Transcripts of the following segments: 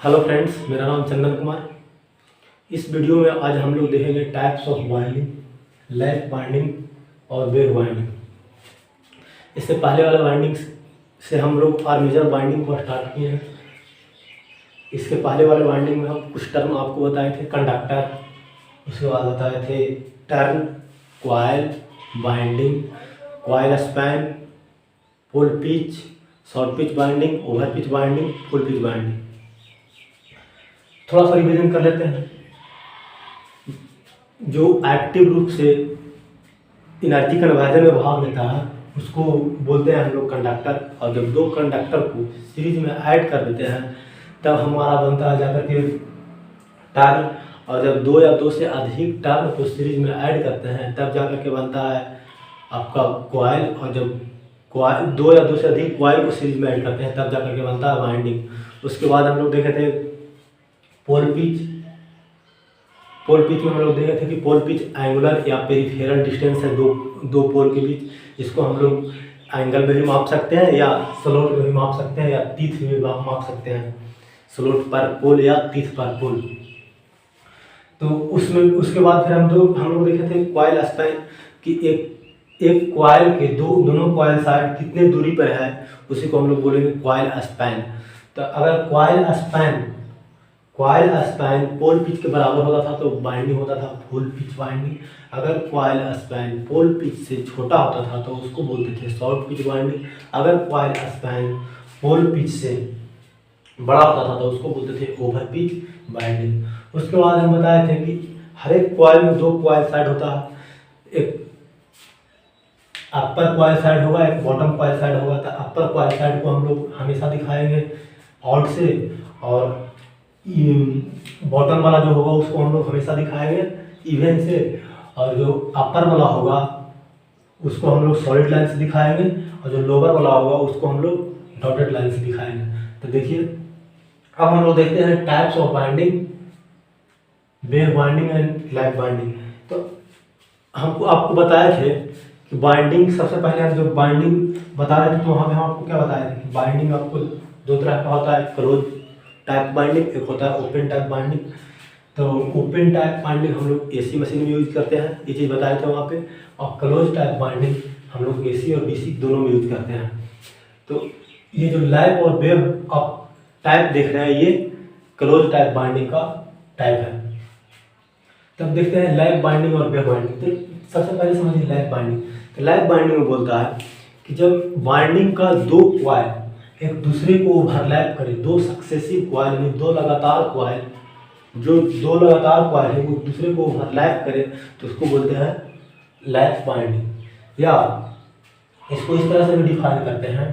Hello friends, मेरा नाम चंदन कुमार। इस वीडियो में आज हम लोग देखेंगे types of binding, lap winding और वेव बाइंडिंग। इससे पहले वाले बाइंडिंग से हम लोग आर्मेचर बाइंडिंग को स्टार्ट किए हैं। इसके पहले वाले बाइंडिंग में हम कुछ टर्म आपको बताए थे, कंडक्टर, उसके बाद बताए थे turn, coil, binding, coil span, pole pitch, short pitch binding, over pitch binding, full pitch binding. थोड़ा सा रिवीजन कर लेते हैं। जो एक्टिव रूप से एनर्जी कन्वर्जन में भाग लेता है उसको बोलते हैं हम लोग कंडक्टर। और जब दो कंडक्टर को सीरीज में ऐड कर देते हैं तब हमारा बनता है जाकर के टर्न। और जब दो या दो से अधिक टर्न को सीरीज में ऐड करते हैं तब जाकर के बनता है आपका कॉइल। और जब कॉइल दो या दो से अधिक कॉइल को सीरीज में ऐड करते हैं तब जाकर के बनता है बाइंडिंग। उसके बाद हम लोग देखे थे पोल पिच। पोल पिच में हम लोग देखे थे कि पोल पिच एंगुलर या पेरिफेरल डिस्टेंस है दो पोल के बीच। इसको हम लोग एंगल में भी माप सकते हैं या स्लोट में भी माप सकते हैं या तीथ में भी माप सकते हैं, स्लोट पर पोल या तीथ पर पोल। तो उसमें उसके बाद फिर हम लोग देखे थे कॉइल स्पैन कि एक कॉइल के दोनों कॉइल साइड कितने दूरी पर है, उसी को हम लोग बोलेंगे कॉइल स्पैन। तो अगर कॉइल स्पैन पोल पिच के बराबर होता था तो बाइंडिंग होता था फुल पिच बाइंडिंग। अगर कॉइल स्पैन पोल पिच से छोटा होता था तो उसको बोलते थे शॉर्ट पिच बाइंडिंग। अगर कॉइल स्पैन पोल पिच से बड़ा होता था तो उसको बोलते थे ओवर पिच बाइंडिंग। उसके बाद हम बताए थे कि हर एक कॉइल में दो कॉइल साइड होता है, एक अपर कॉइल साइड होगा, एक बॉटम कॉइल साइड होगा। तो अपर कॉइल साइड को हम लोग हमेशा दिखाएंगे आउट से, और बॉटम वाला जो होगा उसको हम लोग हमेशा दिखाएंगे इवन से, और जो अपर वाला होगा उसको हम लोग सॉलिड लाइन से दिखाएंगे, और जो लोअर वाला होगा उसको हम लोग डॉटेड लाइन से दिखाएंगे। तो देखिए अब हम लोग देखते हैं types of binding, wave binding and lap binding. तो हमको आपको बताए थे कि बाइंडिंग, सबसे पहले हम जो बाइंडिंग बता रहे थे तो वहाँ पे हम आपको क्या बताए थे कि बाइंडिंग आपको दो तरह का होता है, क्लोज टाइप बाइंडिंग, एक होता है ओपन टाइप बाइंडिंग। तो ओपन टाइप बाइंडिंग हम लोग एसी मशीन में यूज करते हैं, ये चीज़ बताए थे वहाँ पे। और क्लोज टाइप बाइंडिंग हम लोग एसी और डीसी दोनों में यूज करते हैं। तो ये जो लैप और वेव आप टाइप देख रहे हैं ये क्लोज टाइप बाइंडिंग का टाइप है। तब देखते हैं लैप बाइंडिंग और वेव बाइंडिंग। तो सबसे पहले समझिए लैप बाइंडिंग। तो लैप बाइंडिंग में बोलता है कि जब बाइंडिंग का दो कॉइल एक दूसरे को ओवरलैप करे, दो सक्सेसिव कॉइल में दो लगातार कॉइल है वो दूसरे को ओवरलैप करे तो उसको बोलते हैं लैप बाइंडिंग। या इसको इस तरह से भी डिफाइन करते हैं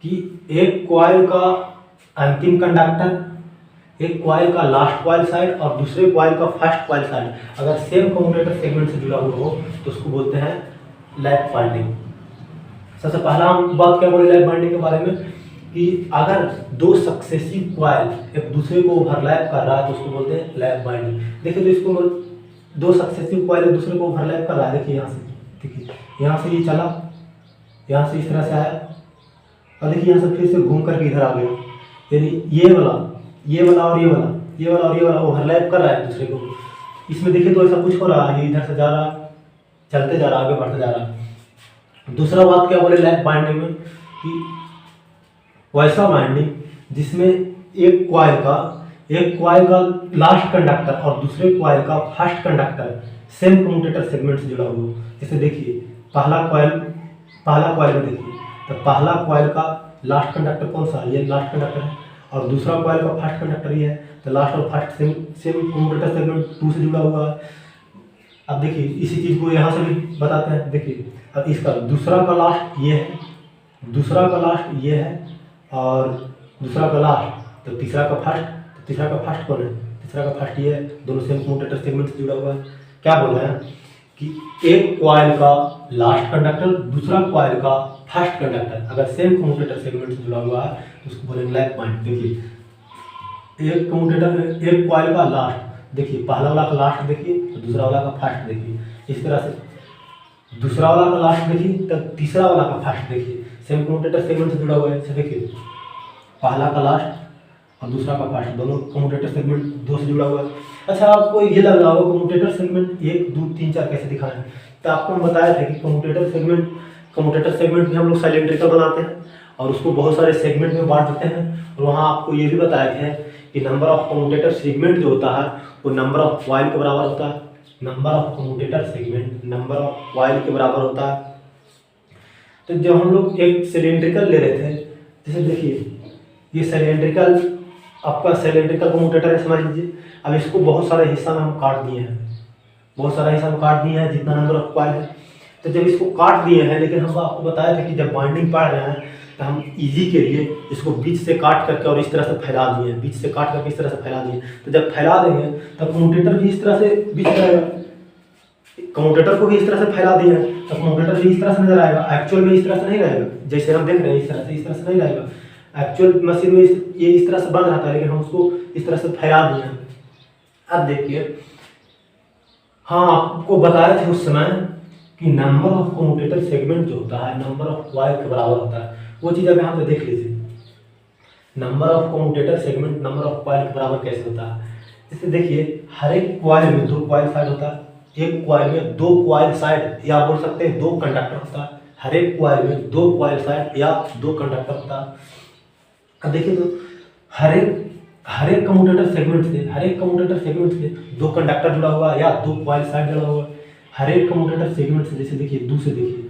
कि एक कॉइल का अंतिम कंडक्टर, एक कॉइल का लास्ट कॉइल साइड और दूसरे कॉइल का फर्स्ट कॉइल साइड अगर सेम कम्यूटेटर सेगमेंट से जुड़ा हुआ हो तो उसको बोलते हैं लैप बाइंडिंग। सबसे पहला हम बात क्या बोले लैप बाइंडिंग के बारे में कि अगर दो सक्सेसिव कॉइल एक दूसरे को ओवरलैप कर रहा है तो उसको बोलते हैं लैप बाइंडिंग। देखिए तो इसको दो सक्सेसिव कॉइल एक दूसरे को ओवरलैप कर रहा है। देखिए यहाँ से ये चला, यहाँ से इस तरह से आया, और देखिए यहाँ से फिर से घूम करके इधर आ गया। यानी ये वाला और ये वाला ओवरलैप कर रहा है दूसरे को। इसमें देखिए तो ऐसा कुछ हो रहा है, ये इधर से जा रहा है, चलते जा रहा है, आगे बढ़ते जा रहा है। दूसरा बात क्या बोले लैप बाइंडिंग में कि वैसा बाइंडिंग जिसमें एक कॉइल का लास्ट कंडक्टर और दूसरे कॉइल का first conductor same commutator segment से जुड़ा हुआ हो। जैसे देखिए पहला कॉइल में देखिए तो पहला कॉइल का लास्ट कंडक्टर कौन सा है, ये लास्ट कंडक्टर है, और दूसरा कॉइल का फर्स्ट कंडक्टर ये है। तो लास्ट और फर्स्ट सेम कम्यूटेटर सेगमेंट 2 से जुड़ा हुआ है। अब देखिए इसी चीज़ को यहाँ से भी बताते हैं। देखिए अब इसका दूसरा का लास्ट ये है, दूसरा का लास्ट ये है, और दूसरा का लास्ट तो तीसरा का फर्स्ट कौन है, तीसरा का फर्स्ट ये है। दोनों सेम कम्यूटेटर सेगमेंट से जुड़ा हुआ है। क्या बोल रहे हैं कि एक कॉइल का लास्ट कंडक्टर दूसरा कॉइल का फर्स्ट कंडक्टर अगर सेम कम्यूटेटर सेगमेंट से जुड़ा हुआ है तो उसको बोलेंगे लैप बाइंडिंग। देखिए एक कॉइल का लास्ट देखिए, पहला वाला का लास्ट देखिए तो दूसरा वाला का फर्स्ट देखिए, इस तरह से दूसरा वाला का लास्ट देखिए तब तीसरा वाला का फर्स्ट देखिए, सेम कम्यूटेटर सेगमेंट से जुड़ा हुआ है। देखिए पहला का लास्ट और दूसरा का कास्ट, दोनों कम्यूटेटर सेगमेंट दो से जुड़ा हुआ है। अच्छा, आपको ये लग रहा होगा कम्यूटेटर सेगमेंट 1 2 3 4 कैसे दिखाएं, तो आपको हम बताया था कि कम्यूटेटर सेगमेंट भी हम लोग सिलेंड्रिकल बनाते हैं और उसको बहुत सारे सेगमेंट में बांट देते हैं। और वहाँ आपको ये भी बताया गया है कि नंबर ऑफ कम्यूटेटर सेगमेंट जो होता है वो नंबर ऑफ कॉइल के बराबर होता है। Number of commutator segment number of coil के बराबर होता है। तो जब हम लोग एक सिलेंड्रिकल ले रहे थे, जैसे देखिए ये सिलेंड्रिकल, आपका सिलेंड्रिकल कम्यूटेटर है समझ लीजिए। अब इसको बहुत सारे हिस्सा में हम काट दिए हैं, बहुत सारा हिस्सा में काट दिए हैं जितना नंबर ऑफ कॉइल है। तो जब इसको काट दिए हैं, लेकिन हम आपको बताया था कि जब बाइंडिंग पढ़ रहे हैं तो हम इजी के लिए इसको बीच से काट करके और इस तरह से फैला दिए, बीच से काट करके इस तरह से फैला दिए। तो जब फैला देंगे तब कम्यूटेटर भी इस तरह से बीच रहेगा, कम्यूटेटर को भी इस तरह से फैला दिए तो कम्यूटेटर भी इस तरह से नजर आएगा। एक्चुअल में इस तरह से नहीं रहेगा, जैसे हम देख रहे हैं इस तरह से नहीं रहेगा। एक्चुअल मशीन में ये इस तरह से बंद रहता है, लेकिन हम उसको इस तरह से फैला दिए। अब देखिए, हाँ आपको बताए थे उस समय कि नंबर ऑफ कम्यूटेटर सेगमेंट जो होता है नंबर ऑफ कॉइल के बराबर होता है। वो चीज़ अब यहाँ पे देख लीजिए, number of commutator segment number of coil के बराबर कैसे होता है। जैसे देखिए, हर एक कॉइल में 2 कॉइल साइड होता है, एक कॉइल में 2 कॉइल साइड या बोल सकते हैं 2 कंडक्टर होता है। हर एक कॉइल में 2 कॉइल साइड या 2 कंडक्टर होता है। अब देखिए, तो हर एक कम्यूटेटर सेगमेंट से 2 कंडक्टर जुड़ा हुआ है या 2 कॉइल साइड जुड़ा हुआ है। हर एक कम्यूटेटर सेगमेंट से, जैसे देखिए दूसरे देखिए,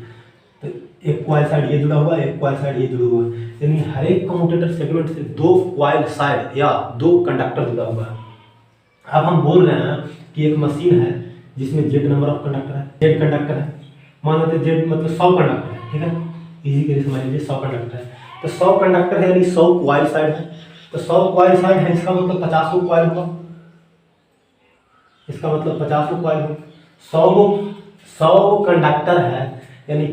तो एक कॉइल साइड ये जुड़ा हुआ है, एक कॉइल साइड ये जुड़ा हुआ है, यानी हर एक कम्यूटेटर सेगमेंट से 2 कॉइल साइड या 2 कंडक्टर जुड़ा हुआ है। अब हम बोल रहे हैं कि एक मशीन है जिसमें जेड नंबर ऑफ कंडक्टर है, जेड कंडक्टर है, मान लेते जेड मतलब 100 कंडक्टर है, ठीक है, इजी के लिए समझ लीजिए 100 कंडक्टर है। तो 100 कंडक्टर है यानी 100 कॉइल साइड है। तो 100 कॉइल साइड है, इसका मतलब 50 कॉइल होगा, इसका मतलब 50 कॉइल होगा। 100 कंडक्टर है यानी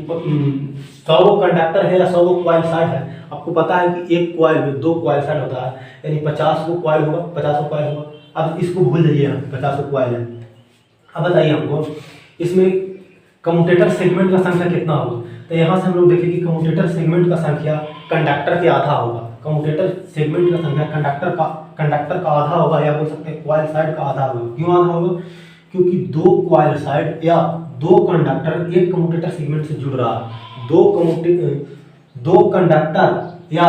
100 कंडक्टर है या 100 कॉइल साइड है। आपको पता है कि एक कॉइल में 2 कॉइल साइड होता है, यानी 50 कॉइल होगा, 50 कॉइल होगा। अब इसको भूल जाइए, 50 कॉइल है। अब बताइए हमको इसमें कम्यूटेटर सेगमेंट का संख्या कितना होगा। तो यहाँ से हम लोग देखें कि कम्यूटेटर सेगमेंट का संख्या कंडक्टर के आधा होगा। कम्यूटेटर सेगमेंट का संख्या कंडक्टर का आधा होगा, या बोल सकते हैं कॉइल साइड का आधा होगा। क्यों आधा होगा? क्योंकि 2 कॉइल साइड या 2 कंडक्टर एक कम्यूटेटर सेगमेंट से जुड़ रहा है। 2 कंडक्टर या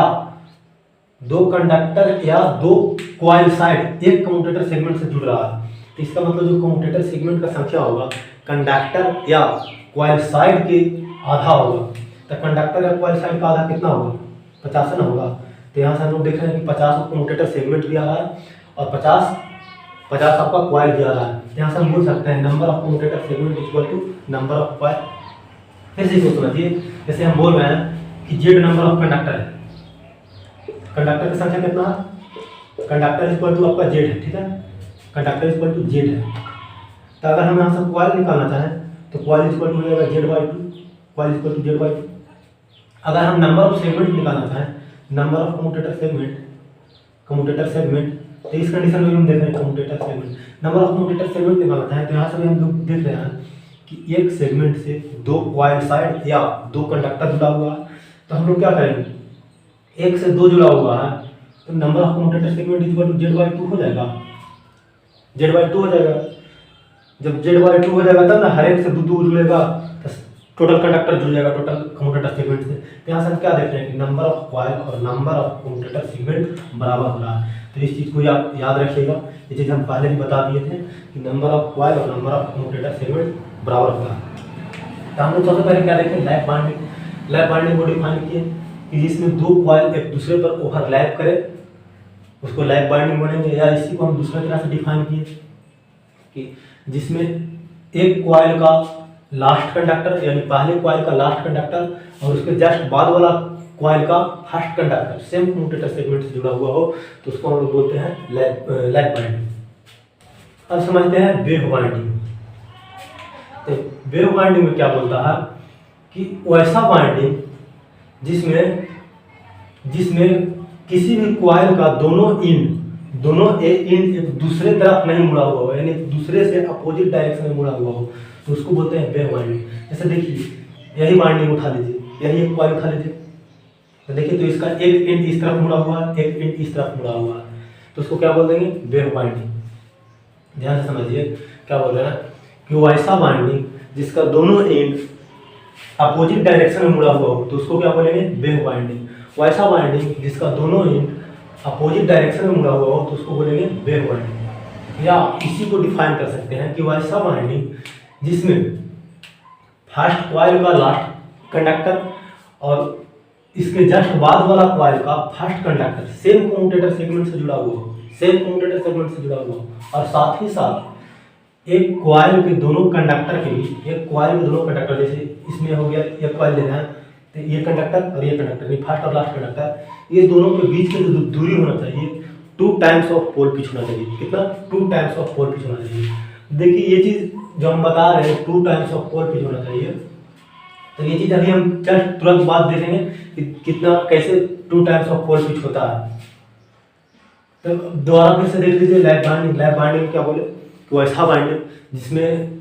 2 कॉइल साइड एक कम्यूटेटर सेगमेंट से जुड़ रहा है। तो इसका मतलब जो कम्यूटेटर सेगमेंट का संख्या होगा कंडक्टर या कॉइल साइड के आधा होगा। तो कंडक्टर या कॉइल साइड का आधा कितना होगा? 50 ना होगा। तो यहाँ से हम लोग देख रहे हैं कि 50 कम्यूटेटर सेगमेंट भी आ रहा है और 50 आपका कॉइल भी आ रहा है। यहाँ से हम बोल सकते हैं number of commutator segment equal to number of coil. फिर से इसको समझिए, जैसे हम बोल रहे हैं कि जेड नंबर ऑफ कंडक्टर है, कंडक्टर की संख्या कितना है? कंडक्टर इक्वल टू आपका जेड है, ठीक है, कंडक्टर इक्वल टू जेड है। तो अगर हम यहाँ से कॉइल निकालना चाहें तो कॉइल इक्वल टू हो जाएगा Z/2, coil equal to Z/2। अगर हम नंबर ऑफ सेगमेंट निकालना चाहें, नंबर ऑफ कम्यूटेटर सेगमेंट, तो इस कंडीशन में हम देख रहे हैं commutator segment, number of commutator segment निकालना चाहें तो यहाँ से भी हम लोग देख रहे हैं कि एक सेगमेंट से 2 कॉइल साइड या 2 कंडक्टर जुड़ा हुआ है। तो हम लोग क्या करेंगे, 1 से 2 जुड़ा हुआ है तो number of commutator segment equal to Z/2 हो जाएगा, Z/2 हो जाएगा। जब Z/2 हो जाएगा तब ना हर एक से 2 जुड़ेगा तो टोटल कंडक्टर जुड़ जाएगा टोटल कम्यूटेटर सेगमेंट से। तो यहाँ से हम क्या देख रहे हैं कि नंबर ऑफ कॉइल और नंबर ऑफ कम्यूटेटर सेगमेंट बराबर हो रहा है। तो इस चीज़ को याद रखिएगा, ये चीज़ हम पहले भी बता दिए थे कि नंबर ऑफ कॉइल और नंबर ऑफ कम्यूटेटर सेगमेंट बराबर होता है। तो हम लोग सबसे पहले क्या देखें, लैप बाइंडिंग को डिफाइन किए कि जिसमें 2 कॉइल एक दूसरे पर ओवरलैप करे उसको लैप बाइंडिंग बोलेंगे। या इसी को हम दूसरे तरह से डिफाइन किए कि जिसमें एक कॉइल का लास्ट कंडक्टर यानी पहले कॉइल का लास्ट कंडक्टर और उसके जस्ट बाद वाला कॉइल का first conductor same commutator segment से जुड़ा हुआ हो तो उसको हम लोग बोलते हैं लैप बाइंडिंग। अब समझते हैं वेव बाइंडिंग। तो वेव बाइंडिंग में क्या बोलता है कि वैसा बाइंडिंग जिसमें किसी भी कॉइल का दोनों एंड एक दूसरे तरफ नहीं मुड़ा हुआ हो, यानी दूसरे से अपोजिट डायरेक्शन में मुड़ा हुआ हो, तो उसको बोलते हैं वेव बाइंडिंग। जैसे देखिए यही बाइंडिंग उठा लीजिए, यही एक कॉइल उठा लीजिए, तो देखिए तो इसका एक एंड इस तरफ मुड़ा हुआ है, एक एंड इस तरफ मुड़ा हुआ है। तो उसको क्या बोल देंगे, वेव बाइंडिंग। ध्यान से समझिए क्या बोल रहे हैं कि वैसा बाइंडिंग जिसका दोनों एंड अपोजिट डायरेक्शन में मुड़ा हुआ हो तो उसको क्या बोलेंगे, वेव बाइंडिंग। वैसा बाइंडिंग जिसका दोनों एंड अपोजिट डायरेक्शन में मुड़ा हुआ हो तो उसको बोलेंगे वेव बाइंडिंग। या इसी को डिफाइन कर सकते हैं कि वैसा बाइंडिंग जिसमें फर्स्ट कॉइल का लास्ट कंडक्टर और इसके जस्ट बाद वाला कॉइल का first conductor same commutator segment से जुड़ा हुआ हो, सेम कम्यूटेटर सेगमेंट से जुड़ा हुआ हो, और साथ ही साथ एक कॉइल के दोनों कंडक्टर के बीच, एक कॉइल के दोनों कंडक्टर, जैसे इसमें हो गया एक कॉइल लेना है तो ये कंडक्टर और ये कंडक्टर, ये फर्स्ट और लास्ट कंडक्टर, ये दोनों के बीच की जो दूरी होना चाहिए 2 टाइम्स ऑफ पोल पिच होना चाहिए। कितना, 2 टाइम्स ऑफ पोल पिच होना चाहिए। देखिए ये चीज़ जो हम बता रहे हैं 2 टाइम्स ऑफ पोल पिच होना चाहिए, तो ये चीज़ अभी हम जस्ट तुरंत बाद देखेंगे कि कितना कैसे 2 टाइम्स ऑफ पोल पिच होता है। तो दोबारा फिर से देख लीजिए लैप बाइंडिंग। लैप बाइंडिंग क्या बोले कि वैसा बाइंडिंग जिसमें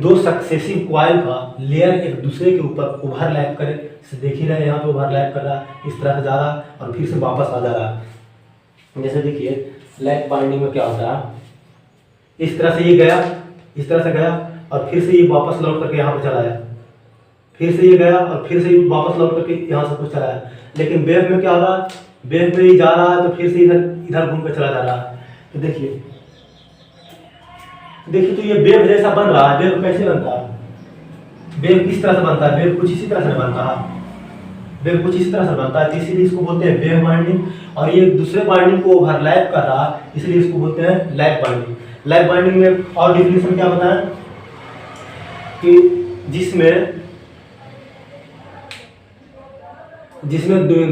2 सक्सेसिव कॉइल का लेयर एक दूसरे के ऊपर ओवरलैप करे। देख ही रहे यहाँ पे ओवरलैप कर रहा है, इस तरह से जा रहा है और फिर से वापस आ जा रहा है। जैसे देखिए लैप बाइंडिंग में क्या होता है, इस तरह से ये गया, इस तरह से गया और फिर से ये वापस लौट करके यहाँ पे चला आया, फिर से ये गया और फिर से ये वापस लौट करके यहाँ से कुछ चला आया। लेकिन वेव में क्या हो रहा है, वेव में ये जा रहा है तो फिर से इधर घूम कर चला जा रहा है। तो देखिए तो ये वेव जैसा बन रहा है। वेव कैसे बनता है, वेव किस तरह से बनता है, वेव कुछ इसी तरह से बनता है, वेव कुछ इसी तरह से बनता है, इसीलिए इसको बोलते हैं वेव बाइंडिंग। और ये दूसरे बाइंडिंग को ओवरलैप कर रहा है, इसलिए इसको बोलते हैं लैप बाइंडिंग। लैप बाइंडिंग में और डिफिनेशन क्या बताएं कि जिसमें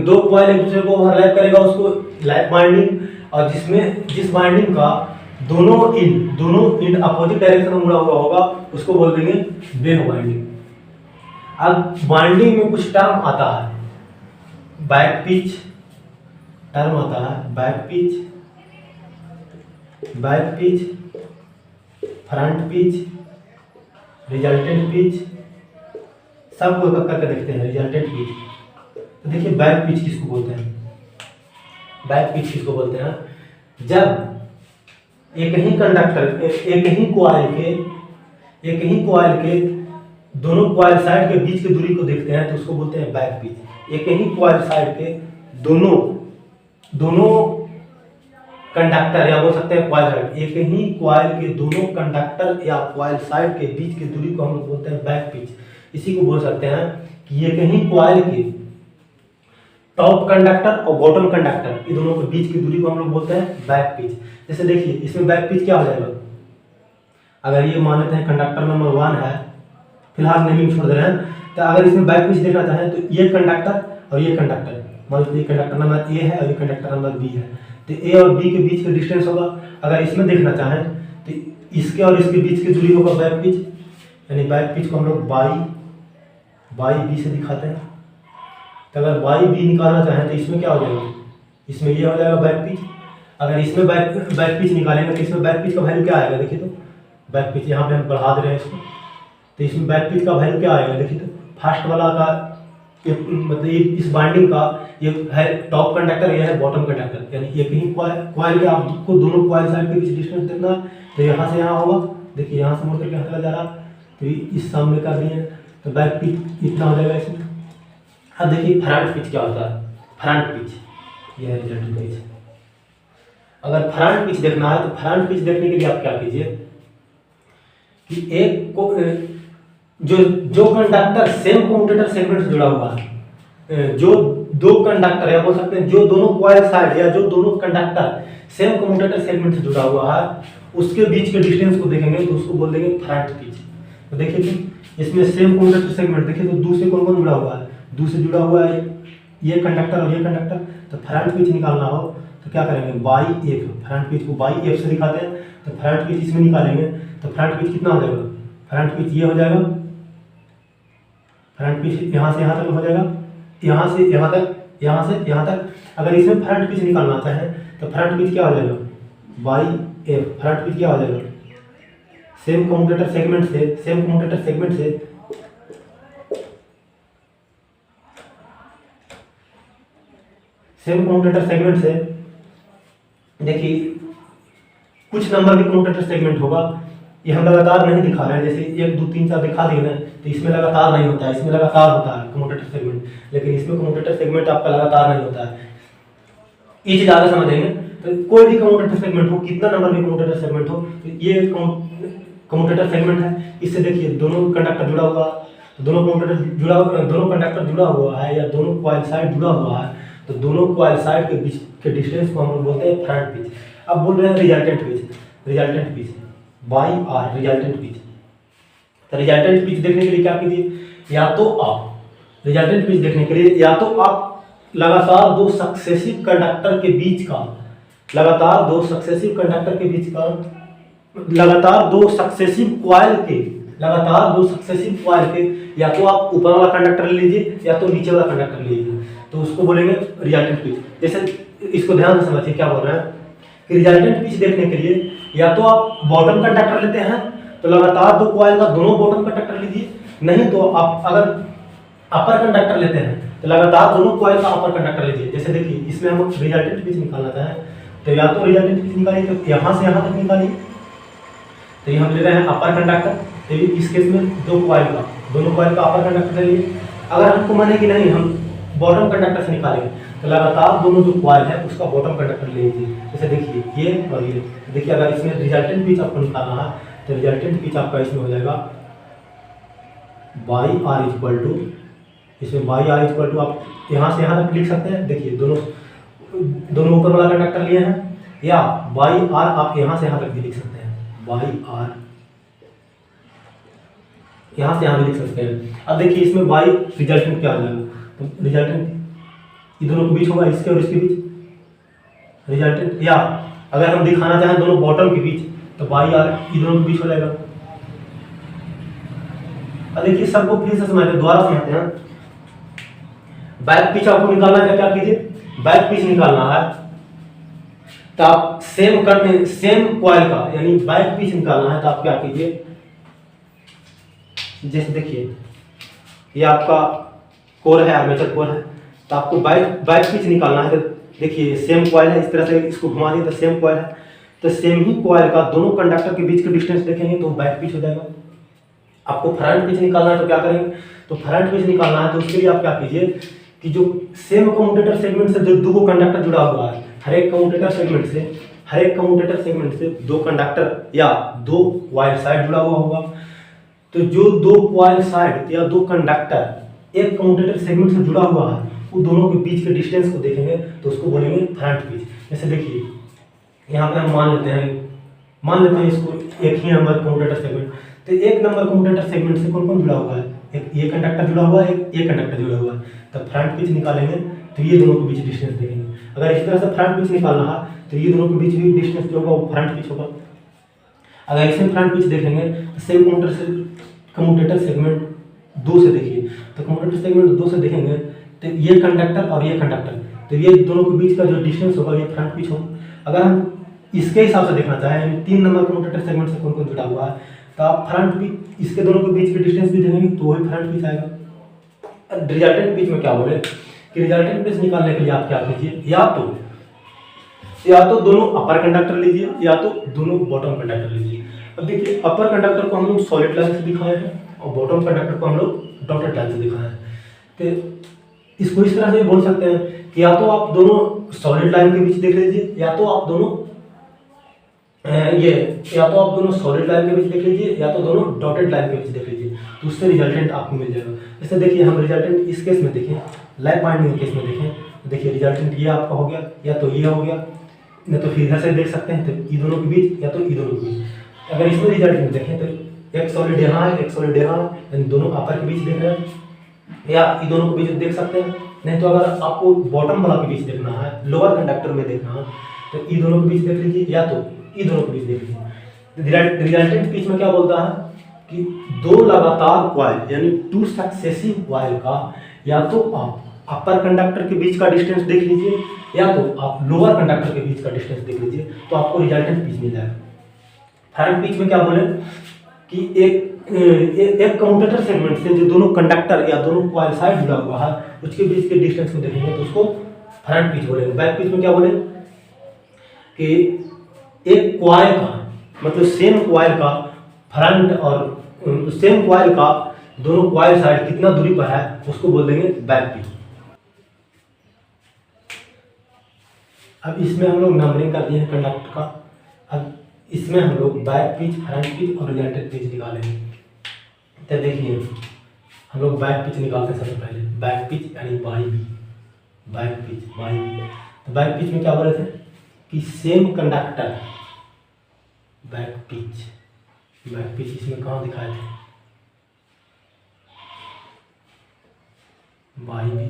2 कॉइल एक दूसरे को ओवरलैप करेगा उसको लैप बाइंडिंग, और जिस बाइंडिंग का दोनों इंड अपोजिट डायरेक्शन में मुड़ा हुआ होगा उसको बोल देंगे वेव बाइंडिंग। अब बाइंडिंग में कुछ टर्म आता है, बैक पिच टर्म आता है, back pitch, front pitch, resultant pitch, सबको एक करके देखते हैं। रिजल्टेंट पिच, तो देखिए बैक पिच किसको बोलते हैं, बैक पिच किसको बोलते हैं, जब एक ही कंडक्टर एक ही कॉइल के दोनों कॉइल साइड के बीच की दूरी को देखते हैं तो उसको बोलते हैं बैक पिच। एक ही कॉइल साइड के दोनों कंडक्टर या बोल सकते हैं कॉइल साइड, एक ही कॉइल के दोनों कंडक्टर या कॉइल साइड के बीच की दूरी को हम लोग बोलते हैं बैक पिच। इसी को बोल सकते हैं कि एक ही कॉइल के टॉप कंडक्टर और बॉटम कंडक्टर ये दोनों के बीच की दूरी को हम लोग बोलते हैं बैक पिच। जैसे देखिए इसमें बैक पिच क्या हो जाएगा, अगर ये मान लेते हैं कंडक्टर नंबर 1 है, फिलहाल नेमिंग छोड़ दे रहे हैं, तो अगर इसमें बैक पिच देखना चाहें तो ये कंडक्टर और ये कंडक्टर, मान लीजिए कंडक्टर नंबर ए है और ये कंडक्टर नंबर बी है, तो ए और बी के बीच का डिस्टेंस होगा। अगर इसमें देखना चाहें तो इसके और इसके बीच की दूरी होगा बैक पिच, यानी बैक पिच को हम लोग बाई बी से दिखाते हैं। तो अगर बाई बी निकालना चाहें तो इसमें क्या हो जाएगा, इसमें ये हो जाएगा बैक पिच। अगर इसमें बैक पिच निकालेंगे तो इसमें बैक पिच का वैल्यू क्या आएगा, देखिए तो बैक पिच यहाँ पे हम बढ़ा दे रहे हैं इसको, तो इसमें बैक पिच का वैल्यू क्या आएगा, देखिए तो फर्स्ट वाला का मतलब इस बाइंडिंग का ये है टॉप कंडक्टर, ये है बॉटम कंडक्टर, यानी एक ही कॉइल के आपको दोनों कॉइल साइड के बीच डिस्टेंस देखना है, तो यहाँ से यहाँ होगा, देखिए यहाँ से मुड़ करके हटा जा रहा, तो इस सामने कर दिए तो बैक पिच इतना हो जाएगा इसमें। अब देखिए फ्रंट पिच क्या होता है, फ्रंट पिच ये है रिजल्टेंट पिच। अगर फ्रंट पिच देखना है तो फ्रंट पिच देखने के लिए आप क्या कीजिए कि एक को जो कंडक्टर सेम कम्यूटेटर सेगमेंट से जुड़ा हुआ है, जो 2 कंडक्टर या बोल सकते हैं जो दोनों कॉइल साइड या जो दोनों कंडक्टर सेम कम्यूटेटर सेगमेंट से जुड़ा हुआ है उसके बीच के डिस्टेंस को देखेंगे तो उसको बोल देंगे फ्रंट पिच। तो देखिए कि इसमें सेम कम्यूटेटर सेगमेंट देखिए तो 2 से कौन जुड़ा हुआ है, 2 से जुड़ा हुआ है ये कंडक्टर और ये कंडक्टर। तो फ्रंट पिच निकालना हो तो क्या करेंगे, बाई एफ, फ्रंट पिच को बाई एफ से दिखाते हैं, तो फ्रंट पिच इसमें निकालेंगे तो फ्रंट पिच कितना हो जाएगा, फ्रंट पिच ये हो जाएगा, फ्रंट पिच यहाँ से यहाँ तक हो जाएगा, यहाँ से यहाँ तक, यहाँ से यहाँ तक। अगर इसमें फ्रंट पिच निकालना चाहे तो फ्रंट पिच क्या हो जाएगा, बाई एफ, फ्रंट पिच क्या हो जाएगा, सेम कम्यूटेटर सेगमेंट से सेम कम्यूटेटर सेगमेंट से देखिए कुछ नंबर भी कम्यूटेटर सेगमेंट होगा, ये हम लगातार नहीं दिखा रहे हैं, जैसे 1 2 3 4 दिखा दिए ना, तो इसमें लगातार नहीं होता है, इसमें लगातार होता है कम्यूटेटर सेगमेंट, लेकिन इसमें कम्यूटेटर सेगमेंट आपका लगातार नहीं होता है। ये चीज आगे समझेंगे। तो कोई भी कम्यूटेटर सेगमेंट हो, कितना नंबर भी कम्यूटेटर सेगमेंट हो, तो ये कम्यूटेटर सेगमेंट है। इससे देखिए दोनों कंडक्टर जुड़ा हुआ, तो दोनों कंडक्टर जुड़ा हुआ है या दोनों कॉइल साइड जुड़ा हुआ है, तो दोनों कॉइल साइड के बीच के डिस्टेंस को हम लोग बोलते हैं फ्रंट पिच। अब बोल रहे हैं resultant pitch by R resultant pitch. तो रिजल्टेंट पिच देखने के लिए क्या कीजिए, या तो आप रिजल्टेंट पिच देखने के लिए या तो आप लगातार दो सक्सेसिव कंडक्टर के बीच का लगातार दो सक्सेसिव कॉइल के या तो आप ऊपर वाला कंडक्टर ले लीजिए या तो नीचे वाला कंडक्टर ले लीजिए, तो उसको बोलेंगे रिजल्टेंट पिच। जैसे इसको ध्यान से समझिए क्या बोल रहे हैं कि रिजल्टेंट पिच देखने के लिए या तो आप बॉटम कंडक्टर लेते हैं, तो लगातार दो कॉइल का दोनों बॉटम कंडक्टर लीजिए, नहीं तो आप अगर अपर कंडक्टर लेते हैं तो लगातार दोनों कॉइल का अपर कंडक्टर लीजिए। जैसे देखिए इसमें हम रिजल्टेंट पिच निकालना चाहें तो या तो रिजल्टेंट पिच निकालिए, तो यहाँ से यहाँ तक निकालिए, तो ये हम ले रहे हैं अपर कंडक्टर, तो इस केस में दोनों कॉइल का अपर कंडक्टर ले लिए। अगर हमको माने कि नहीं हम बॉटम कंडक्टर से निकालेंगे, तो लगातार दोनों जो कॉइल है उसका बॉटम कंडक्टर ले लीजिए। जैसे देखिए ये और ये, देखिए अगर इसमें रिजल्टेंट पिच आपको निकालना है तो रिजल्टेंट पिच आपका इसमें हो जाएगा बाई आर इक्वल टू, इसमें बाई आर इक्वल टू आप यहाँ से यहाँ तक लिख सकते हैं। देखिए दोनों ऊपर वाला कंडक्टर लिए हैं, या बाई आर आप यहाँ से यहाँ तक भी लिख सकते हैं, बाई आर यहाँ से यहाँ भी लिख सकते हैं। अब देखिए इसमें बाई रिजल्टेंट क्या आ जाएगा, तो रिजल्टेंट ये दोनों के बीच होगा, इसके और इसके बीच रिजल्टेंट, या अगर हम दिखाना चाहें दोनों बॉटम के बीच तो बाई आर ये दोनों के बीच हो जाएगा। अब देखिए सबको फिर से समझते हैं, दोबारा समझते हैं। बैक पिच आपको निकालना है, क्या कीजिए बैक पिच निकालना है तो आप सेम कॉइल का यानी बैक पिच निकालना है तो आप क्या कीजिए, जैसे देखिए ये आपका कोर है, आर्मेचर कोर है, तो आपको बैक पिच निकालना है। तो देखिए सेम कॉइल है, इस तरह से इसको घुमा दिए तो सेम कॉइल है, तो सेम ही कॉइल का दोनों कंडक्टर के बीच का डिस्टेंस देखेंगे तो बैक पिच हो जाएगा। आपको फ्रंट पिच निकालना है तो क्या करेंगे, तो फ्रंट पिच निकालना है तो उसके लिए आप क्या कीजिए कि जो सेम कम्यूटेटर सेगमेंट से जो दो कंडक्टर जुड़ा हुआ है, हर एक कम्यूटेटर सेगमेंट से दो कंडक्टर या दो कॉइल साइड जुड़ा हुआ होगा, तो जो दो कॉइल साइड या दो कंडक्टर एक कम्यूटेटर सेगमेंट से जुड़ा हुआ है वो दोनों के बीच के डिस्टेंस को देखेंगे तो उसको बोलेंगे फ्रंट पिच। जैसे देखिए यहाँ पे हम मान लेते हैं इसको एक ही नंबर कम्यूटेटर सेगमेंट, तो एक नंबर कम्यूटेटर सेगमेंट से कौन कौन जुड़ा हुआ है, एक ये कंडक्टर जुड़ा हुआ है, एक ये कंडक्टर जुड़ा हुआ है, तो फ्रंट पिच निकालेंगे तो ये दोनों के बीच डिस्टेंस देखेंगे। अगर इस तरह से फ्रंट पिच निकालना है तो ये दोनों के बीच भी डिस्टेंस जो होगा वो फ्रंट पिच होगा। अगर इसमें फ्रंट पिच देखेंगे तो सेम कम्यूटेटर सेगमेंट 2 से देखिए, तो कम्यूटेटर सेगमेंट 2 से देखेंगे तो ये कंडक्टर और ये कंडक्टर, तो ये दोनों के बीच का जो डिस्टेंस होगा ये फ्रंट पिच होगा। अगर हम इसके हिसाब से देखना चाहें यानी 3 नंबर कम्यूटेटर सेगमेंट से कौन कौन जुड़ा हुआ है, तो आप फ्रंट पिच इसके दोनों के बीच के डिस्टेंस भी देखेंगे तो वही फ्रंट पिच आएगा। रिजल्टेंट पिच में क्या बोले कि रिजल्टेंट पिच निकालने के लिए आप क्या कीजिए, या तो दोनों अपर कंडक्टर लीजिए या तो दोनों बॉटम कंडक्टर लीजिए। अब देखिए अपर कंडक्टर को हम लोग सॉलिड लाइन से दिखाए हैं और बॉटम कंडक्टर को हम लोग डॉटेड लाइन से दिखाए हैं। तो इसको इस तरह से बोल सकते हैं कि या तो आप दोनों सॉलिड लाइन के बीच देख लीजिए या तो आप दोनों सॉलिड लाइन के बीच देख लीजिए या तो दोनों डॉटेड लाइन के बीच देख लीजिए, तो उससे रिजल्टेंट आपको मिल जाएगा। जैसे देखिए हम रिजल्टेंट इस केस में देखें, लैप बाइंडिंग केस में देखें, देखिए रिजल्टेंट ये आपका हो गया या तो ये हो गया, नहीं तो फिर इधर से देख सकते हैं तो ये दोनों के बीच या तो ये दोनों के बीच। अगर इसमें रिजल्टेंट देखें तो एक सॉलिड यहाँ है, एक सॉलिड यहाँ है, यानी दोनों अपर के बीच देख रहे हैं या ये दोनों के बीच देख सकते हैं। नहीं तो अगर आपको बॉटम वाला के बीच देखना है, लोअर कंडक्टर में देखना है, तो ये दोनों के बीच देख लीजिए या तो ये दोनों के बीच देख लीजिए। रिजल्टेंट पिच में क्या बोलता है कि दो लगातार कॉइल यानी 2 सक्सेसिव कॉइल का या तो आप अपर कंडक्टर के बीच का डिस्टेंस देख लीजिए या तो आप लोअर कंडक्टर के बीच का डिस्टेंस देख लीजिए, तो आपको रिजल्टेंट पिच मिल जाएगा। फ्रंट पिच में क्या बोले कि एक कम्यूटेटर सेगमेंट से जो दोनों कंडक्टर या दोनों कॉइल साइड जुड़ा हुआ है उसके बीच के डिस्टेंस को देखेंगे तो उसको फ्रंट पिच बोलेंगे। बैक पिच में क्या बोले कि एक कॉइल का मतलब सेम कॉइल का फ्रंट और सेम कॉइल का दोनों कॉइल साइड कितना दूरी पर है उसको बोल देंगे बैक पिच। अब इसमें हम लोग नंबरिंग कर दिए हैं कंडक्टर का। अब इसमें हम लोग बैक पिच, फ्रंट पिच और रिजल्टेंट पिच निकालेंगे। तो देखिए हम लोग बैक पिच निकालते हैं सबसे पहले। बैक पिच यानी by B, back pitch by B. तो बैक पिच में क्या बोले थे कि same conductor back pitch, back pitch इसमें कहाँ दिखाए थे, बाई बी।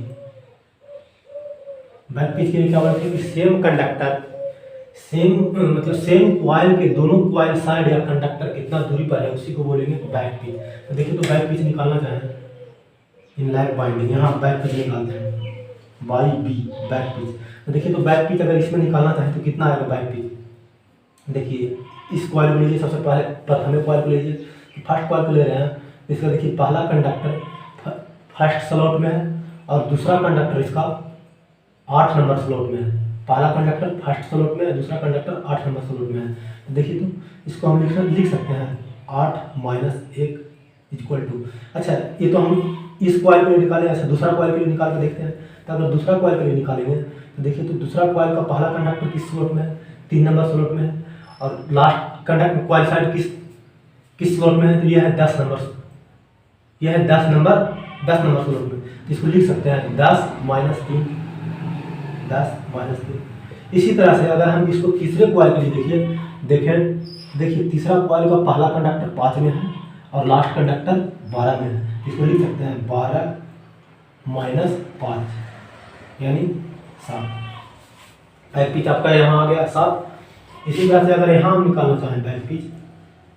बैक पिच के लिए क्या बोलते हैं कि सेम कंडक्टर, सेम मतलब सेम कॉइल के दोनों कॉइल साइड या कंडक्टर कितना दूरी पर है उसी को बोलेंगे बैक पिच। तो देखिए तो बैक पिच निकालना चाहें इन लैप बाइंडिंग, यहाँ बैक पिच निकालते हैं बाई बी बैक पिच। तो देखिए तो बैक पिच अगर इसमें निकालना चाहें तो कितना आएगा बैक पिच। देखिए इस कॉइल को लीजिए, सबसे पहले प्रथम कॉइल को लीजिए, फर्स्ट कॉइल को ले रहे हैं। इसका देखिए पहला कंडक्टर फर्स्ट स्लॉट में है और दूसरा कंडक्टर इसका 8 नंबर स्लॉट में है। पहला कंडक्टर फर्स्ट स्लॉट में है, दूसरा कंडक्टर 8 नंबर स्लॉट में है। तो देखिए तो इसको हम लिख सकते हैं 8 - 1 = अच्छा ये तो हम इस कॉइल के लिए निकाले। अच्छा दूसरा कॉइल के लिए निकाल के देखते हैं। तो अगर दूसरा कॉइल के लिए निकालेंगे तो देखिए तो दूसरा कॉइल का पहला कंडक्टर किस स्लॉट में है, 3 नंबर स्लॉट में है और लास्ट कंडक्टर कॉइल साइड किस स्लॉट में है, तो यह है 10 नंबर, यह है 10 नंबर स्लॉट में। इसको लिख सकते हैं 10 - 3, 10 - 3। इसी तरह से अगर हम इसको तीसरे कॉइल के लिए देखिए तीसरा कॉइल का पहला कंडक्टर 5 में है और लास्ट कंडक्टर 12 में है। इसको लिख सकते हैं 12 - 5 यानी 7। बैक पिच आपका यहाँ आ गया 7। इसी तरह से अगर यहाँ हम निकालना चाहें बैक पिच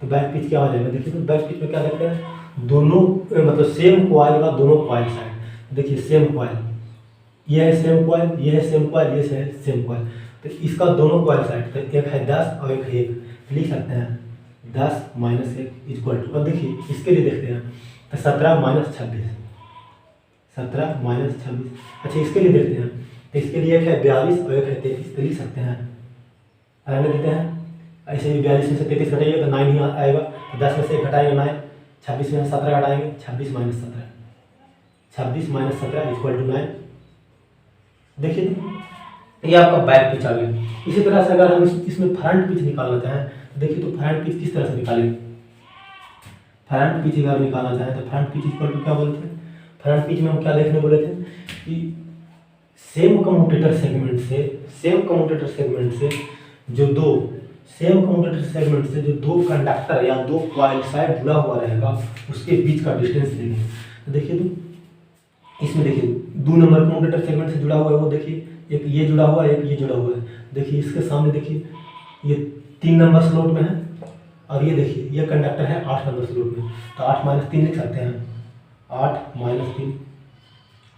तो बैक पिच क्या हो जाएगा। देखिए तो बैक पिच में क्या देखते हैं दोनों मतलब सेम कॉइल का दोनों कॉइल साइड। देखिए सेम कॉइल, ये है सेम कॉइल, ये है सेम कॉइल, ये है सेम कॉइल। तो इसका दोनों कॉइल साइड तो एक है 10 और एक है 1। लिख सकते हैं 10 - 1 = और देखिए इसके लिए देखते हैं तो 17 - 26, 17 - 26। अच्छा इसके लिए देखते हैं तो इसके लिए एक है 42 और एक है 33। तो लिख सकते हैं रहने देते हैं ऐसे ही। 42 में से 33 घटाइए तो 9 ही आएगा। तो 10 में से 1 घटाएंगे 9, 26 में से 17 घटाएंगे 26 - 17, 26 - 17 = 9। देखिए ये आपका बैक पिच आ गया। इसी तरह से अगर हम इसमें फ्रंट पिच निकालना चाहें तो देखिए तो फ्रंट पिच किस तरह से निकालेंगे। फ्रंट पिच अगर निकालना चाहें तो फ्रंट पिच = क्या बोलते हैं, फ्रंट पिच में हम क्या देखने बोले थे कि सेम कम्यूटेटर सेगमेंट से जो दो कंडक्टर या दो कॉइल साइड जुड़ा हुआ रहेगा उसके बीच का डिस्टेंस लेंगे। तो देखिए तो इसमें देखिए 2 नंबर कम्यूटेटर सेगमेंट से जुड़ा हुआ है वो देखिए, एक ये जुड़ा हुआ है, एक ये जुड़ा हुआ है। देखिए इसके सामने देखिए ये 3 नंबर स्लॉट में है और ये देखिए ये कंडक्टर है 8 नंबर स्लॉट में। तो 8 - 3 लिख सकते हैं, 8 - 3।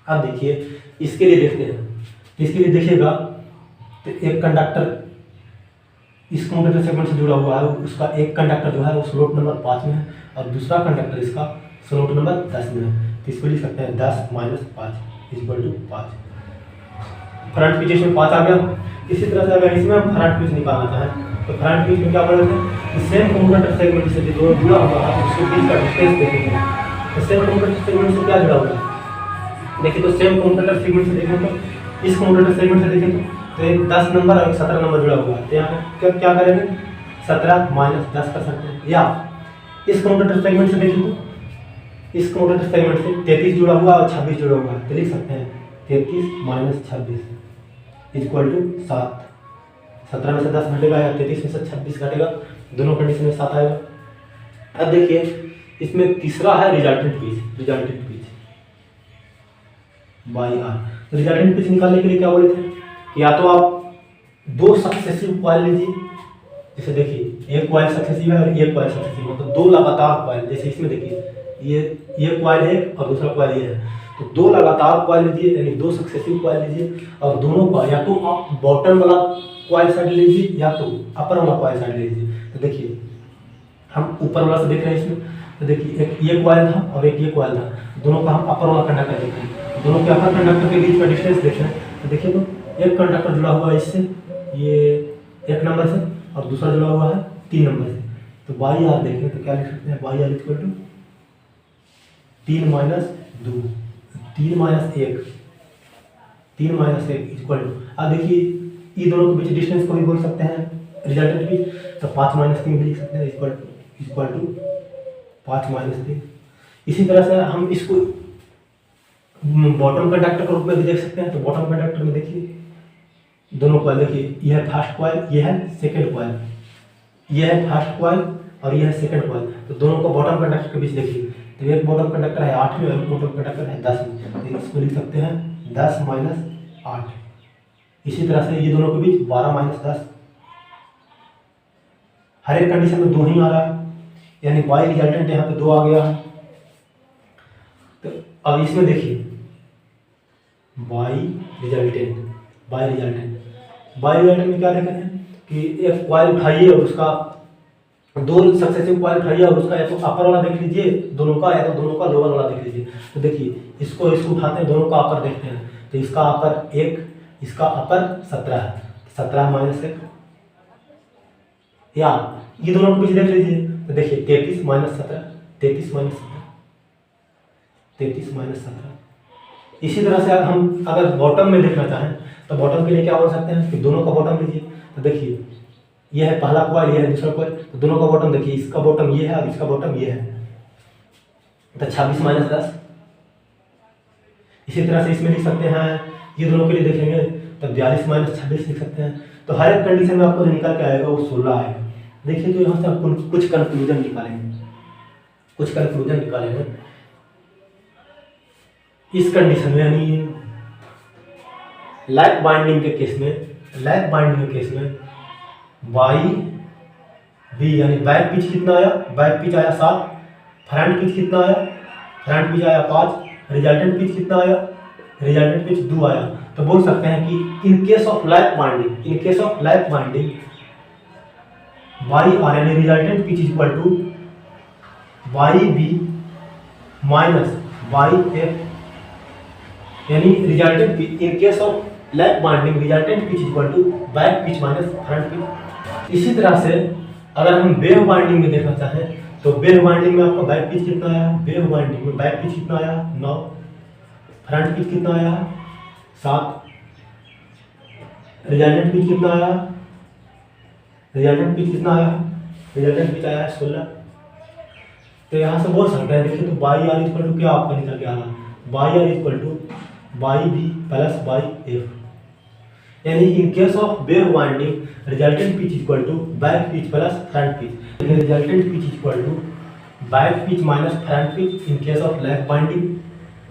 अब देखिए इसके लिए देखते हैं। इसके लिए देखिएगा तो एक कंडक्टर इस कम्यूटेटर सेगमेंट से जुड़ा हुआ है, उसका एक कंडक्टर जो है वो स्लॉट नंबर 5 में है और दूसरा कंडक्टर इसका स्लॉट नंबर 10 में है। तो इसको लिख सकते हैं 10 - 5 = 5। फ्रंट पिच में 5 आ गया। इसी तरह से अगर इसमें हम फ्रंट पिच निकालना चाहें तो फ्रंट पिच में क्या बोले थे कि सेम कम्यूटेटर सेगमेंट से जो जुड़ा हुआ है उसके बीच का डिस्टेंस देखेंगे। तो सेम कम्यूटेटर सेगमेंट से क्या जुड़ा हुआ है, देखिए तो सेम कम्यूटेटर सेगमेंट से देखें तो इस कम्यूटेटर सेगमेंट से देखें तो एक 10 नंबर और 17 नंबर जुड़ा हुआ है। तो यहाँ पे क्या करेंगे 17 - 10 कर सकते हैं। या इस कम्यूटेटर सेगमेंट से देखें तो इस कम्यूटेटर सेगमेंट से 33 जुड़ा हुआ और 26 जुड़ा हुआ है। तो लिख सकते हैं 33 - 26 = 7। 17 में से 10 घटेगा या 33 में से 26 घटेगा, दोनों कंडीशन में 7 आएगा। अब देखिए इसमें तीसरा है resultant pitch by R. Resultant pitch निकालने के लिए क्या बोले थे कि या तो आप 2 सक्सेसिव कॉइल लीजिए, जैसे देखिए एक कॉइल सक्सेसिव है और एक कॉइल सक्सेसिव है, तो 2 लगातार कॉइल, जैसे इसमें देखिए ये कॉइल है और दूसरा कॉइल ये है, तो 2 लगातार कॉइल लीजिए यानी 2 सक्सेसिव कॉइल लीजिए और दोनों का या तो आप बॉटम वाला कॉइल साइड लीजिए या तो अपर वाला कॉइल साइड लीजिए। तो देखिए हम ऊपर वाला से देख रहे हैं इसमें, तो देखिए एक ये कॉइल था और एक ये कॉइल था, दोनों का हम अपर वाला कंडक्टर देख रहे हैं, दोनों के अपर कंडक्टर के बीच का डिस्टेंस देख रहे हैं। तो देखिए तो एक कंडक्टर जुड़ा हुआ है इससे, ये 1 नंबर से और दूसरा जुड़ा हुआ है 3 नंबर से। तो बाई आर देखें तो क्या लिख सकते हैं, by R equal to 3 minus 2, 3 minus 1, 3 minus 1 equal to, अब देखिए ये दोनों के बीच डिस्टेंस को भी बोल सकते हैं रिजल्टेंट भी, तो 5 माइनस 3 भी लिख सकते हैं इक्वल टू 5 माइनस 3। इसी तरह से हम इसको बॉटम कंडक्टर के रूप में भी देख सकते हैं। तो बॉटम कंडक्टर में देखिए दोनों कॉइल, देखिए यह है फर्स्ट कॉइल, यह है सेकंड कॉइल, यह है फर्स्ट कॉइल और यह है सेकंड कॉइल। तो दोनों को बॉटम कंडक्टर के बीच देखिए, तो एक बॉटम कंडक्टर है 8 में और एक बॉटम कंडक्टर है 10 में, तो इसको लिख सकते हैं 10 माइनस 8। इसी तरह से ये दोनों के बीच 12 माइनस 10। हर एक कंडीशन में 2 ही आ रहा है, यानी बाई रिजल्टेंट यहाँ पे 2 आ गया है। तो अब इसमें देखिए बाई रिजल्टेंट में क्या देखें कि एक कॉइल उठाइए और उसका 2 सक्सेसिव कॉइल उठाइए और उसका या तो अपर वाला देख लीजिए दोनों का, या तो दोनों का लोअर वाला देख लीजिए। तो देखिए इसको उठाते हैं, दोनों का अपर देखते हैं, तो इसका अपर 1, इसका अपर 17 है, 17 माइनस 1, या ये दोनों के बीच देख लीजिए तो देखिए 33 माइनस 17, 33 माइनस 17, 33 माइनस 17। इसी तरह से हम अगर बॉटम में देखना चाहें तो बॉटम के लिए क्या बोल सकते हैं कि दोनों का बॉटम लीजिए। तो देखिए यह है पहला कॉइल, यह है दूसरा कॉइल, तो दोनों का बॉटम देखिए, इसका बॉटम ये है और इसका बॉटम ये है, तो 26 माइनस 10। इसी तरह से इसमें लिख सकते हैं, ये दोनों के लिए देखेंगे तो 42 माइनस 26 लिख सकते हैं। तो हर एक कंडीशन में आपको जो निकल के आएगा वो 16 आएगा। देखिए तो यहाँ से आप कुछ कंक्लूजन निकालेंगे, इस कंडीशन में, यानी लैप बाइंडिंग के केस में बाई बी यानी बैक पिच कितना आया, बैक पिच आया 7, फ्रंट पिच कितना आया, फ्रंट पिच आया 5, रिजल्टेंट पिच कितना आया, रिजल्टेंट पिच 2 आया। तो बोल सकते हैं कि in case of lap winding Y R यानी resultant pitch equal to Y B minus Y F, यानी resultant pitch in case of lap winding resultant pitch equal to back pitch minus front pitch. इसी तरह से अगर हम wave binding में देखना चाहें तो वेव बाइंडिंग में आपका बैक पिच कितना आया, वेव बाइंडिंग में बैक पिच कितना आया 9, फ्रंट पिच कितना आया 7, रिजल्टेंट पिच कितना आया, रिजल्टेंट पिच आया 16। तो यहाँ से बोल सकते हैं, देखिए तो बाई आर इक्वल टू क्या आपका निकल के आ रहा है, Y R equal to Y B plus Y F, यानी in case of wave binding resultant pitch equal to back pitch plus front pitch, resultant pitch equal to back pitch minus front pitch in case of lap winding,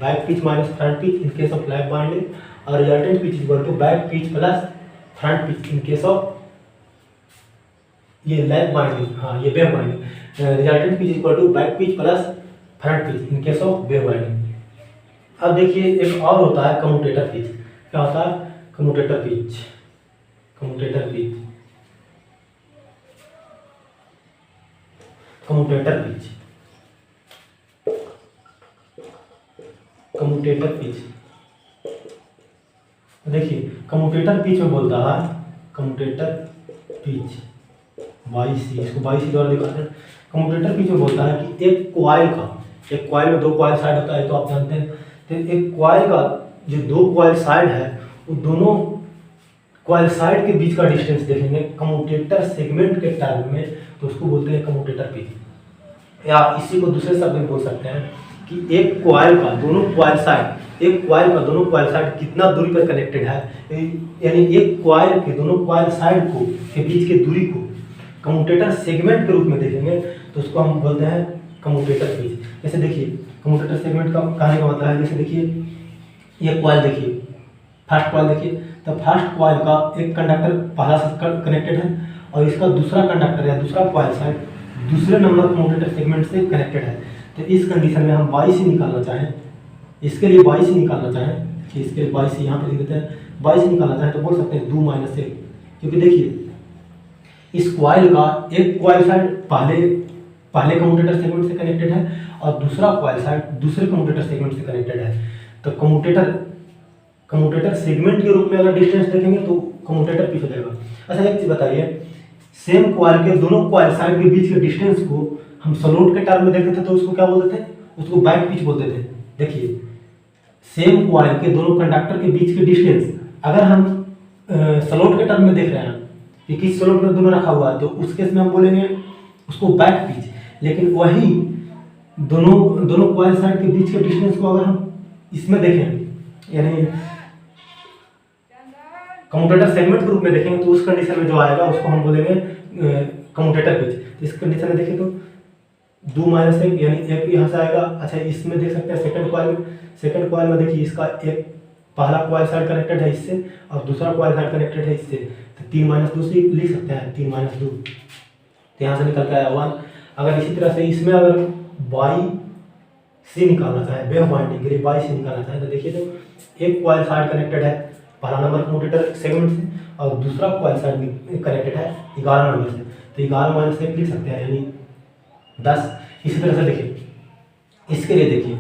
back pitch minus front pitch in case of lap winding, और resultant pitch equal to back pitch plus front pitch in case of ये lap winding, हाँ ये wave binding, resultant pitch equal to back pitch plus front pitch in case of wave binding. अब देखिए एक और होता है कम्यूटेटर पिच, क्या होता है कम्यूटेटर पिच देखिए कम्यूटेटर पिच में बोलता है कम्यूटेटर पिच बाई सी, इसको बाई सी द्वारा दिखाते हैं। कम्यूटेटर पिच में बोलता है कि एक कॉइल में 2 कॉइल साइड होता है, तो आप जानते हैं। तो एक कॉइल का जो 2 कॉइल साइड है वो दोनों कॉइल साइड के बीच का डिस्टेंस देखेंगे कम्यूटेटर सेगमेंट के टर्म में, तो उसको बोलते हैं कम्यूटेटर पिच। या इसी को दूसरे शब्द में बोल सकते हैं कि एक कॉइल का दोनों कॉइल साइड कितना दूरी पर कनेक्टेड है, यानी एक कॉइल के दोनों कॉइल साइड को के बीच की दूरी को कम्यूटेटर सेगमेंट के रूप में देखेंगे, तो उसको हम बोलते हैं कम्यूटेटर पिच। जैसे देखिए कम्यूटेटर सेगमेंट का कहने का मतलब है, जैसे देखिए ये कॉइल देखिए, फर्स्ट कॉइल देखिए, तो फर्स्ट कॉइल का एक कंडक्टर पहला से कनेक्टेड है और इसका दूसरा कंडक्टर या दूसरा कॉइल साइड दूसरे नंबर कम्यूटेटर सेगमेंट से कनेक्टेड है। तो इस कंडीशन में हम 22 निकालना चाहें, इसके लिए 22 निकालना चाहें, इसके लिए 22 यहाँ पे लिख देते हैं, 22 निकालना चाहें तो बोल सकते हैं 2 माइनस 1, क्योंकि देखिए इस कॉइल का एक कॉइल साइड पहले कम्यूटेटर सेगमेंट से कनेक्टेड है और दूसरा कॉइल साइड दूसरे कम्यूटेटर सेगमेंट से कनेक्टेड है। तो कम्यूटेटर सेगमेंट के रूप में अगर डिस्टेंस देखेंगे तो कम्यूटेटर पिच हो जाएगा। अच्छा एक चीज़ बताइए, सेम कॉइल के दोनों कॉइल साइड के बीच के डिस्टेंस को हम स्लोट के टर्म में देखते थे तो उसको क्या बोलते थे? उसको बैक पिच बोलते थे। देखिए सेम कॉइल के दोनों कंडक्टर के बीच के डिस्टेंस अगर हम स्लोट के टर्म में देख रहे हैं कि किस स्लोट में दोनों रखा हुआ है तो उस केस में हम बोलेंगे उसको बैक पिच। लेकिन वही दोनों कॉइल साइड के बीच के डिस्टेंस को अगर हम इसमें देखें यानी कम्यूटेटर सेगमेंट के रूप में देखेंगे तो उस कंडीशन में जो आएगा उसको हम बोलेंगे कम्यूटेटर पिच। तो इस कंडीशन में देखें तो 2-1 यानी एक यहाँ से आएगा। अच्छा इसमें देख सकते हैं सेकंड कॉइल में देखिए इसका एक पहला कॉइल साइड कनेक्टेड है इससे और दूसरा कॉइल साइड कनेक्टेड है इससे, तो 3-2 से लिख सकते हैं 3-2, तो यहाँ से निकल के आया 1। अगर इसी तरह से इसमें अगर बाई से निकालना चाहे वेव वाइंडिंग के लिए बाई से निकालना चाहे तो देखिए तो एक कॉइल साइड कनेक्टेड है पहला नंबर कम्यूटेटर सेगमेंट से और दूसरा कॉइल साइड कनेक्टेड है 11 नंबर से, तो 11-1 लिख सकते हैं यानी 10। इसी तरह से देखिए इसके लिए देखिए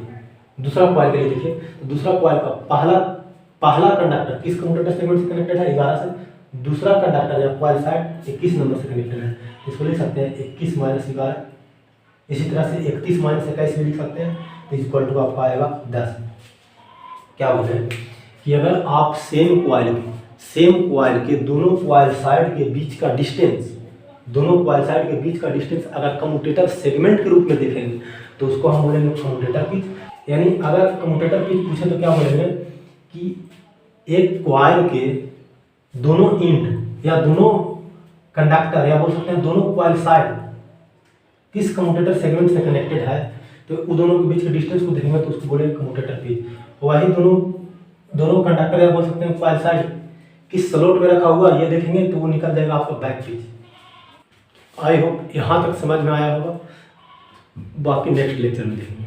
दूसरा कॉइल के लिए देखिए तो दूसरा कॉइल का पहला कंडक्टर किस कम्यूटेटर सेगमेंट से कनेक्टेड है 11 से, दूसरा कंडक्टर या कॉइल साइड 21 नंबर से कनेक्टेड है, इसको लिख सकते हैं 21 - 11। इसी तरह से 31 - 21 भी लिख सकते हैं, तो इक्वल टू आपका आएगा 10। क्या बोल रहे हैं कि अगर आप सेम कॉइल के दोनों कॉइल साइड के बीच का डिस्टेंस अगर कम्यूटेटर सेगमेंट के रूप में देखेंगे तो उसको हम बोलेंगे कम्यूटेटर पिच। यानी अगर कम्यूटेटर पिच पूछे तो क्या बोलेंगे कि एक कॉइल के दोनों इंड या दोनों कंडक्टर या बोल सकते हैं दोनों कॉइल साइड किस कम्यूटेटर सेगमेंट से कनेक्टेड है तो उन दोनों के बीच के डिस्टेंस को देखेंगे तो उसको बोलेंगे कम्यूटेटर पिच। वही दोनों कंडक्टर या बोल सकते हैं कॉइल साइड किस स्लोट में रखा हुआ ये देखेंगे तो वो निकल जाएगा आपका बैक पिच। आई होप यहाँ तक समझ में आया होगा, बाकी नेक्स्ट लेक्चर में देखेंगे।